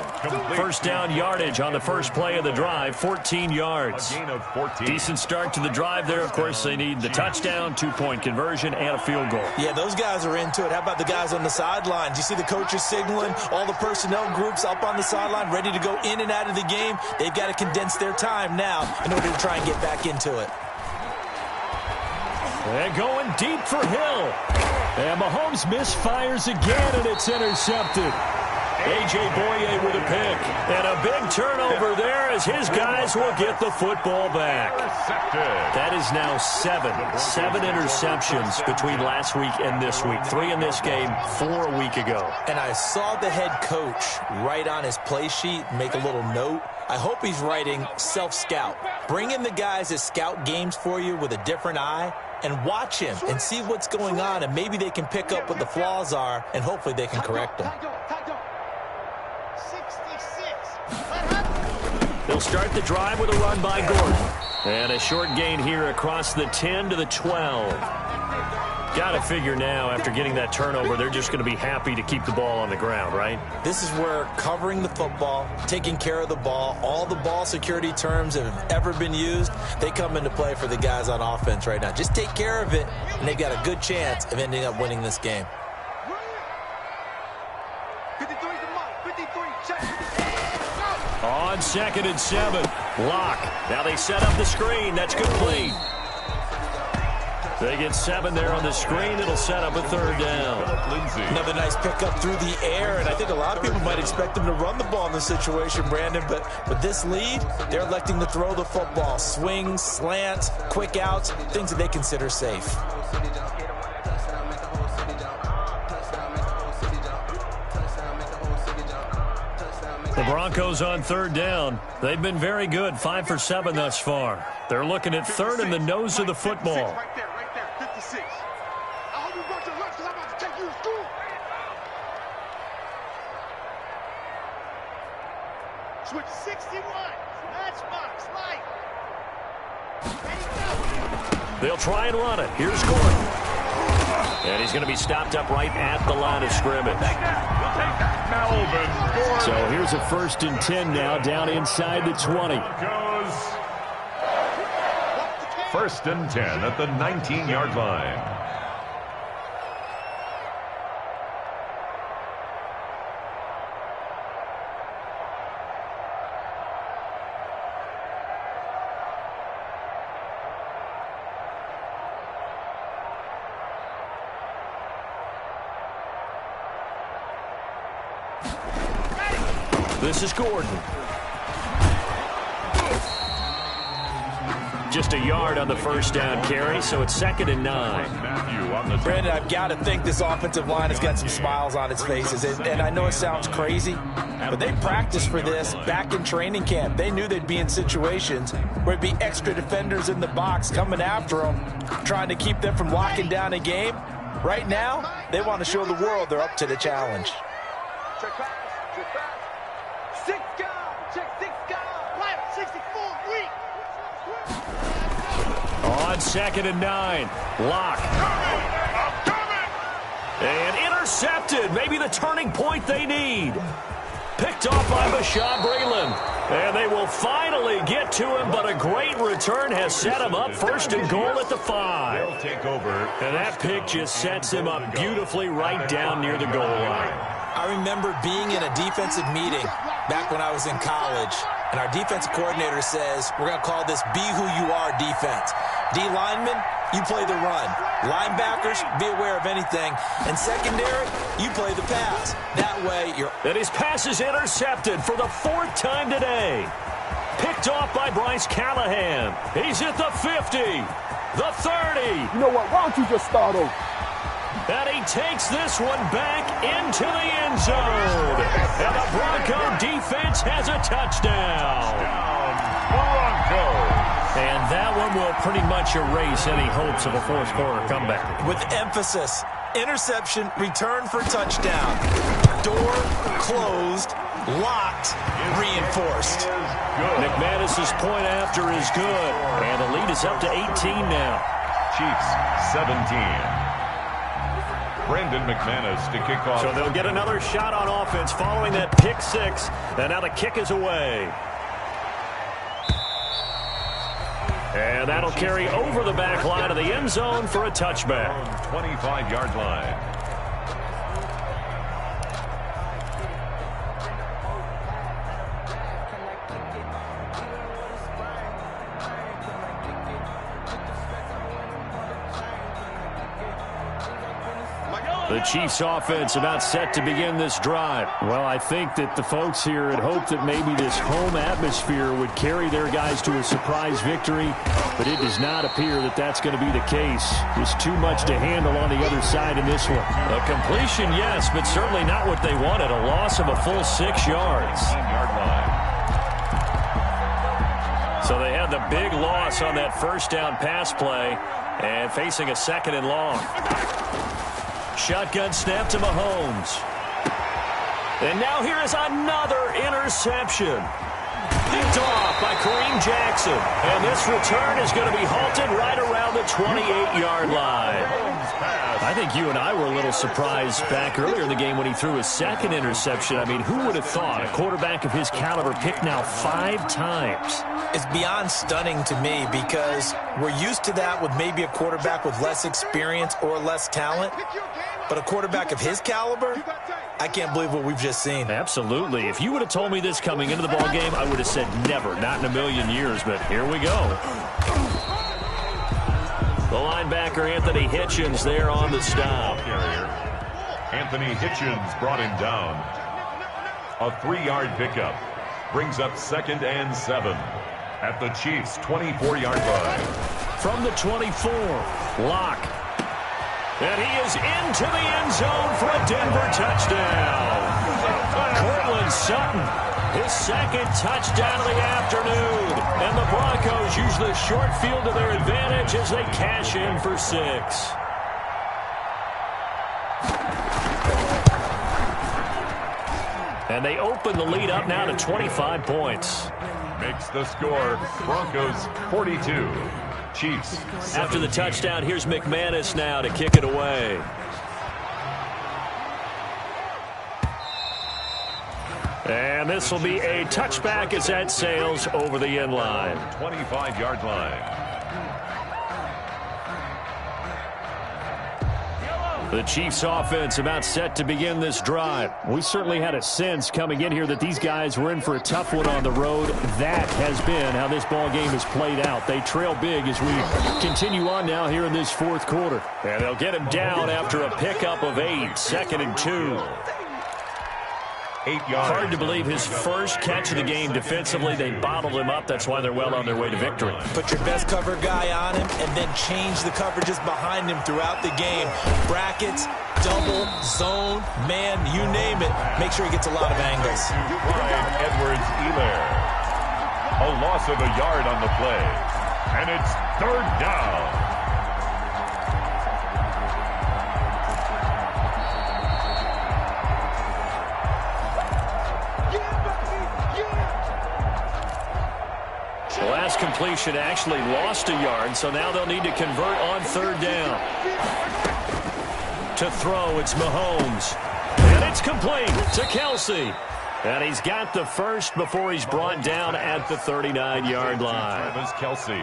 Speaker 1: First down yardage on the first play of the drive, 14 yards.
Speaker 2: A gain of 14.
Speaker 1: Decent start to the drive there. Of course, they need the touchdown, 2-point conversion, and a field goal.
Speaker 3: Yeah, those guys are into it. How about the guys on the sidelines? You see the coaches signaling, all the personnel groups up on the sideline ready to go in and out of the game. They've got to condense their time now in order to try and get back into it.
Speaker 1: And going deep for Hill. And Mahomes misfires again, and it's intercepted. A.J. Boye with a pick. And a big turnover there as his guys will get the football back. That is now 7 interceptions between last week and this week. 3 in this game, 4 a week ago.
Speaker 3: And I saw the head coach write on his play sheet, make a little note. I hope he's writing self-scout. Bring in the guys that scout games for you with a different eye and watch him and see what's going on, and maybe they can pick up what the flaws are, and hopefully they can correct them.
Speaker 4: 66.
Speaker 1: They'll start the drive with a run by Gordon. And a short gain here across the 10 to the 12. Got to figure now, after getting that turnover, they're just going to be happy to keep the ball on the ground, right?
Speaker 3: This is where covering the football, taking care of the ball, all the ball security terms that have ever been used, they come into play for the guys on offense right now. Just take care of it, and they've got a good chance of ending up winning this game.
Speaker 4: 53's the mark. 53. Check.
Speaker 1: On second and 7, Locke. Now they set up the screen. That's complete. They get 7 there on the screen. It'll set up a 3rd down.
Speaker 3: Another nice pickup through the air, and I think a lot of people might expect them to run the ball in this situation, Brandon, but with this lead, they're electing to throw the football. Swings, slants, quick outs, things that they consider safe.
Speaker 1: The Broncos on 3rd down. They've been very good, 5 for 7 thus far. They're looking at 3rd in the nose of the football.
Speaker 4: Right there, 56. I hope you brought your lunch because I'm about to take you to school. Switch 61. Matchbox, light.
Speaker 1: They'll try and run it. Here's Gordon. And he's going to be stopped up right at the line of scrimmage. So here's a 1st and 10 now, down inside the 20.
Speaker 2: 1st and 10 at the 19-yard line.
Speaker 1: This is Gordon. Just a yard on the 1st down carry, so it's 2nd and 9.
Speaker 3: Brandon, I've got to think this offensive line has got some smiles on its faces. And I know it sounds crazy, but they practiced for this back in training camp. They knew they'd be in situations where it'd be extra defenders in the box coming after them, trying to keep them from locking down a game. Right now, they want to show the world they're up to the challenge.
Speaker 4: Check pass. 6 guard. Check 6 guard. Right, 64, weak.
Speaker 1: On 2nd and 9. Lock. And intercepted. Maybe the turning point they need. Picked off by Bashaud Breeland. And they will finally get to him, but a great return has set him up 1st and goal at the 5.
Speaker 2: They'll take over.
Speaker 1: And that pick just sets him up beautifully right down near the goal line.
Speaker 3: I remember being in a defensive meeting back when I was in college, and our defensive coordinator says, we're going to call this Be Who You Are defense. D linemen, you play the run. Linebackers, be aware of anything. And secondary, you play the pass. That way, you're...
Speaker 1: And his pass is intercepted for the 4th time today. Picked off by Bryce Callahan. He's at the 50, the 30.
Speaker 5: You know what? Why don't you just start over?
Speaker 1: And he takes this one back into the end zone. And the Bronco defense has a touchdown.
Speaker 2: Broncos.
Speaker 1: And that one will pretty much erase any hopes of a 4th quarter comeback.
Speaker 3: With emphasis, interception, return for touchdown. Door closed, locked, reinforced.
Speaker 1: McManus's point after is good. And the lead is up to 18 now.
Speaker 2: Chiefs 17. Brandon McManus to kick off.
Speaker 1: So they'll get another shot on offense following that pick 6. And now the kick is away. And that'll carry over the back line of the end zone for a touchback.
Speaker 2: 25-yard line.
Speaker 1: The Chiefs offense about set to begin this drive. Well, I think that the folks here had hoped that maybe this home atmosphere would carry their guys to a surprise victory, but it does not appear that that's going to be the case. Just too much to handle on the other side in this one. A completion, yes, but certainly not what they wanted. A loss of a full 6 yards.
Speaker 2: 18-yard line.
Speaker 1: So they had the big loss on that 1st down pass play and facing a 2nd and long. Shotgun snap to Mahomes. And now here is another interception. Picked off by Kareem Jackson. And this return is going to be halted right around the 28-yard line. I think you and I were a little surprised back earlier in the game when he threw his 2nd interception. I mean, who would have thought a quarterback of his caliber picked now 5 times?
Speaker 3: It's beyond stunning to me because we're used to that with maybe a quarterback with less experience or less talent. But a quarterback of his caliber, I can't believe what we've just seen.
Speaker 1: Absolutely. If you would have told me this coming into the ballgame, I would have said never, not in a million years. But here we go. The linebacker, Anthony Hitchens, there on the stop.
Speaker 2: Anthony Hitchens brought him down. A 3-yard pickup brings up 2nd and 7 at the Chiefs' 24-yard line.
Speaker 1: From the 24, Locke. And he is into the end zone for a Denver touchdown. Cortland Sutton, his 2nd touchdown of the afternoon. And the Broncos use the short field to their advantage as they cash in for 6. And they open the lead up now to 25 points.
Speaker 2: Makes the score Broncos 42. Chiefs 17.
Speaker 1: After the touchdown, here's McManus now to kick it away. And this will be a touchback as that sails over the end line.
Speaker 2: 25-yard line.
Speaker 1: The Chiefs offense about set to begin this drive.
Speaker 5: We certainly had a sense coming in here that these guys were in for a tough one on the road. That has been how this ball game has played out. They trail big as we continue on now here in this 4th quarter.
Speaker 1: And they'll get him down after a pickup of 8, 2nd and 2.
Speaker 2: 8 yards.
Speaker 1: Hard to believe his first catch of the game defensively. They bottled him up. That's why they're well on their way to victory.
Speaker 3: Put your best cover guy on him and then change the coverages behind him throughout the game. Brackets, double, zone, man, you name it. Make sure he gets a lot of angles.
Speaker 2: Brian Edwards-Helaire. A loss of a yard on the play. And it's 3rd down.
Speaker 1: The last completion actually lost a yard, so now they'll need to convert on 3rd down. To throw, it's Mahomes. And it's complete to Kelsey. And he's got the first before he's brought down at the 39-yard line.
Speaker 2: Travis Kelsey.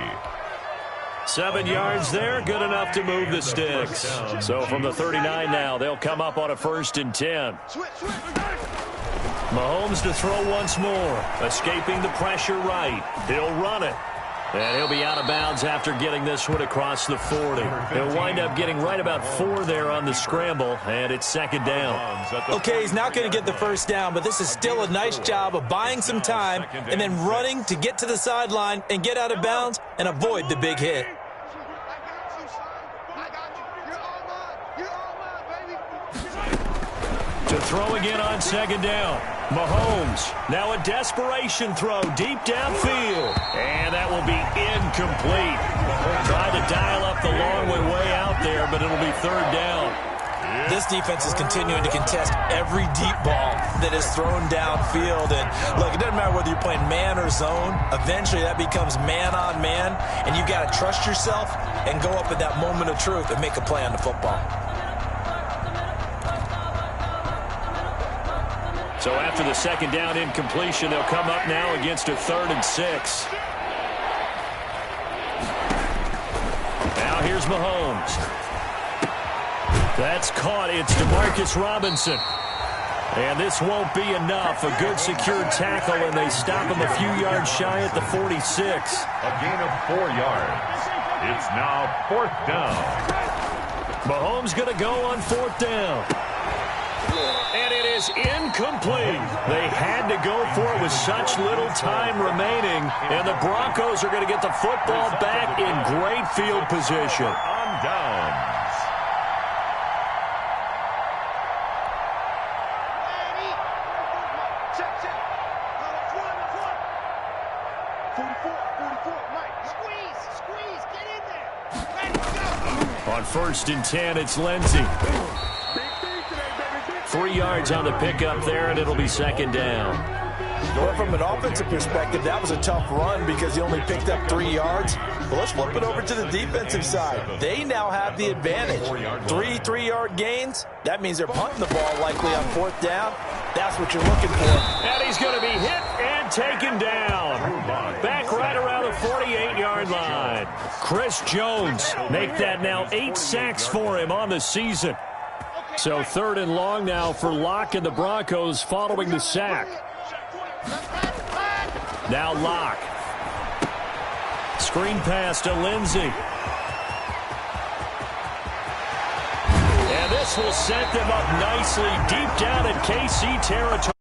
Speaker 1: 7 yards there, good enough to move the sticks. So from the 39 now, they'll come up on a 1st and 10. Mahomes to throw once more, escaping the pressure right. He'll run it. And he'll be out of bounds after getting this one across the 40. He'll wind up getting right about 4 there on the scramble, and it's 2nd down.
Speaker 3: Okay, he's not going to get the 1st down, but this is still a nice job of buying some time and then running to get to the sideline and get out of bounds and avoid the big hit.
Speaker 1: To throw again on 2nd down. Mahomes, now a desperation throw deep downfield. And that will be incomplete. Try to dial up the long way out there, but it'll be 3rd down.
Speaker 3: This defense is continuing to contest every deep ball that is thrown downfield. And look, it doesn't matter whether you're playing man or zone. Eventually that becomes man on man, and you've got to trust yourself and go up at that moment of truth and make a play on the football.
Speaker 1: So after the 2nd down incompletion, they'll come up now against a 3rd and 6. Now here's Mahomes. That's caught. It's DeMarcus Robinson. And this won't be enough. A good secured tackle, and they stop him a few yards shy at the 46.
Speaker 2: A gain of 4 yards. It's now 4th down.
Speaker 1: Mahomes going to go on 4th down. And it is incomplete. They had to go for it with such little time remaining. And the Broncos are going to get the football back in great field position.
Speaker 2: On downs.
Speaker 1: On 1st and 10, it's Lindsey. 3 yards on the pickup there, and it'll be 2nd down.
Speaker 3: Well, from an offensive perspective, that was a tough run because he only picked up 3 yards. But let's flip it over to the defensive side. They now have the advantage. 3 3-yard gains. That means they're punting the ball likely on 4th down. That's what you're looking for.
Speaker 1: And he's going to be hit and taken down. Back right around the 48-yard line. Chris Jones make that now 8 sacks for him on the season. So 3rd and long now for Locke and the Broncos following the sack. Now Locke. Screen pass to Lindsey. this will set them up nicely deep down in KC territory.